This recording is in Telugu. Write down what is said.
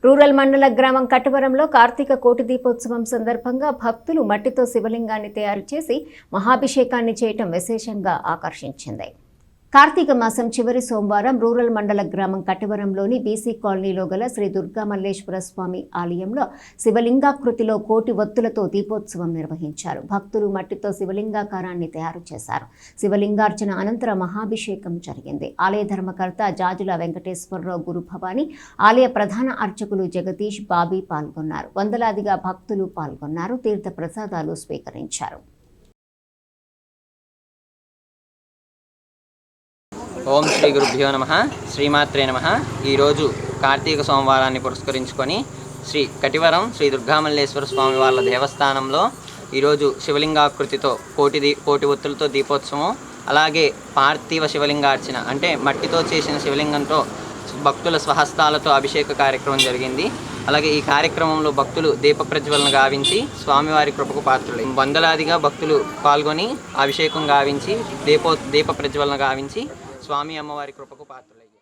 రూరల్ మండల గ్రామం కట్టవరంలో కార్తీక కోటి దీపోత్సవం సందర్భంగా భక్తులు మట్టితో శివలింగాన్ని తయారు చేసి మహాభిషేకాన్ని చేయటం విశేషంగా ఆకర్షించింది. కార్తీక మాసం చివరి సోమవారం రూరల్ మండల గ్రామం కట్టవరంలోని బీసీ కాలనీలో గల శ్రీ దుర్గా మల్లేశ్వర స్వామి ఆలయంలో శివలింగాకృతిలో కోటి ఒత్తులతో దీపోత్సవం నిర్వహించారు. భక్తులు మట్టితో శివలింగాకారాన్ని తయారు చేశారు. శివలింగార్చన అనంతరం మహాభిషేకం జరిగింది. ఆలయ ధర్మకర్త జాజుల వెంకటేశ్వరరావు గురు భవాని, ఆలయ ప్రధాన అర్చకులు జగదీష్ బాబీ పాల్గొన్నారు. వందలాదిగా భక్తులు పాల్గొన్నారు. తీర్థ ప్రసాదాలు స్వీకరించారు. ఓం శ్రీ గురుభ్యో నమః. శ్రీమాత్రే నమః. ఈరోజు కార్తీక సోమవారాన్ని పురస్కరించుకొని శ్రీ కటివరం శ్రీ దుర్గామల్లేశ్వర స్వామి వాళ్ళ దేవస్థానంలో ఈరోజు శివలింగాకృతితో కోటి ఒత్తులతో దీపోత్సవం, అలాగే పార్థివ శివలింగార్చన అంటే మట్టితో చేసిన శివలింగంతో భక్తుల స్వహస్తాలతో అభిషేక కార్యక్రమం జరిగింది. అలాగే ఈ కార్యక్రమంలో భక్తులు దీప ప్రజ్వలన గావించి స్వామివారి కృపకు పాత్రులు వందలాదిగా భక్తులు పాల్గొని అభిషేకం గావించి దీప ప్రజ్వలన గావించి స్వామి అమ్మవారి కృపకు పాత్రులయ్యారు.